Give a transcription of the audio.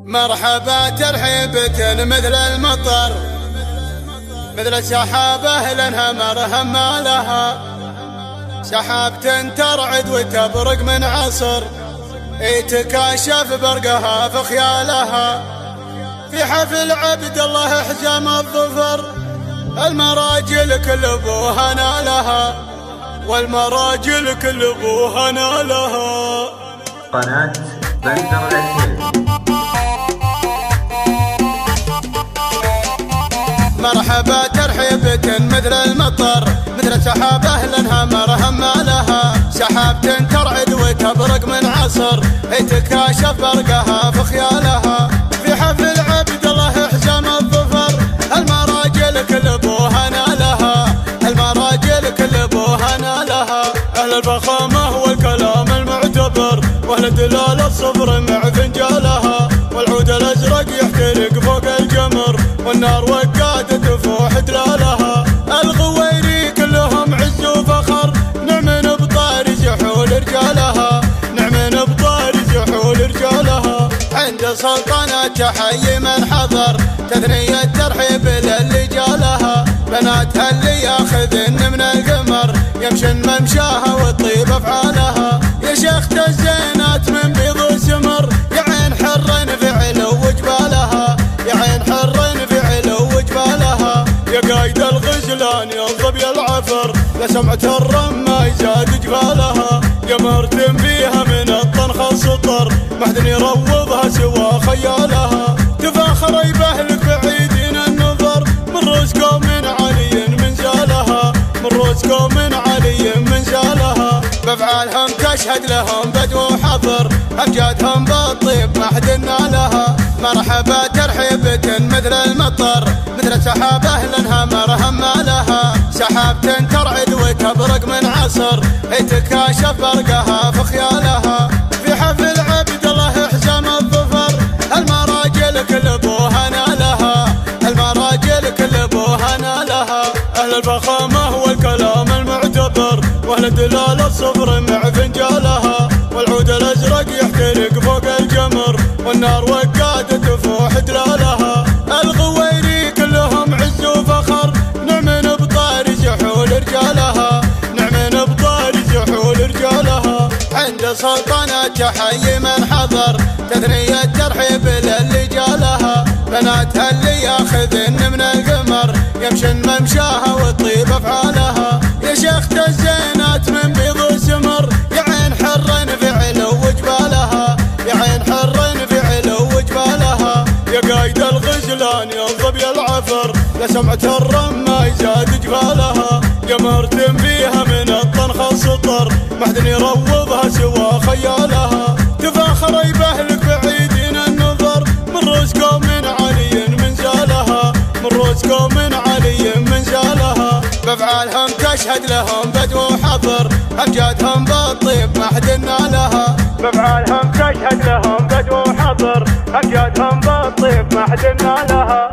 مرحبا ترحيبة مثل المطر، مثل سحابة لانها همة لها، سحابة ترعد وتبرق من عصر، يتكاشف برقها في خيالها. في حفل عبد الله حزام الظفر، المراجل كل ابوها نالها، والمراجل كل ابوها نالها. قناة بندر العسيل. مرحبا ترحيبة مثل المطر، مثل سحابة لانها همة لها، سحابة ترعد وتبرق من عصر، يتكاشف برقها في خيالها. في حفل عبد الله حزام الظفر، المراجل كل ابوها نالها، المراجل كل ابوها نالها. اهل الفخامة والكلام المعتبر، واهل الدلال الصبر مع فنجالها، والعود الازرق يحترق فوق الجمر، والنار وقادة تفوح دلالها. الغويري كلهم عز وفخر، نعم بطاري زحول رجالها، نعم بطاري زحول رجالها. عند سلطنة تحيي من حضر، تثنية ترحيب للي جالها، بناتها اللي ياخذن من القمر، يمشن ممشاها وطيب افعالها. يا شيخة الزينات من بيض وسمر، يا عين حر في علو جبالها، يا عين حر في علو جبالها. يا قايد الغزلان يا ظبي العفر، لسمعة الرمة يزاد جبالها. يا مرتم فيها من الطنخ السطر، محد يروضها سوى خيالها. تفاخر يبهلك بعيدين النظر، من رزقه من علي من زالها، من رزقه من علي من زالها. بافعالهم تشهد لهم بدو حضر، امجادهم بالطيب محد نالها. مرحبا ترحيبة مثل المطر، مثل سحابة لانها همة لها، سحابة ترعد وتبرق من عصر، يتكاشف برقها في خيالها. في حفل عبد الله حزام الظفر، المراجل كل ابوها نالها، المراجل كل ابوها نالها. اهل الفخامة والكلام المعتبر، واهل الدلال الصبر مع فنجالها، والعود الازرق يحترق فوق الجمر، والنار وقادة تفوح دلالها. الغويري كلهم عز وفخر، نعم بطاري زحول رجالها، نعم بطاري زحول رجالها. عند سلطنة تحيي من حضر، تثنية ترحيب للي جالها، بناتها اللي ياخذن من القمر، يمشن ممشاها وطيب افعالها. يا شيخة الزينات من بيض وسمر، يا عين حر في علو جبالها، يا عين حر في علو جبالها. يا قايد الغزلان يا ظبي العفر، لسمعة الرمة يزاد جبالها. يا مرتم فيها من الطنخ السطر، محد يروضها سوى خيالها. تفاخر يبهلك بعيدين النظر، من رزقه من علي من زالها، من رزقه من علي من زالها. بافعالهم تشهد لهم بدو حضر، امجادهم بالطيب محد نالها. بافعالهم تشهد لهم بدو حضر، امجادهم بالطيب محد نالها.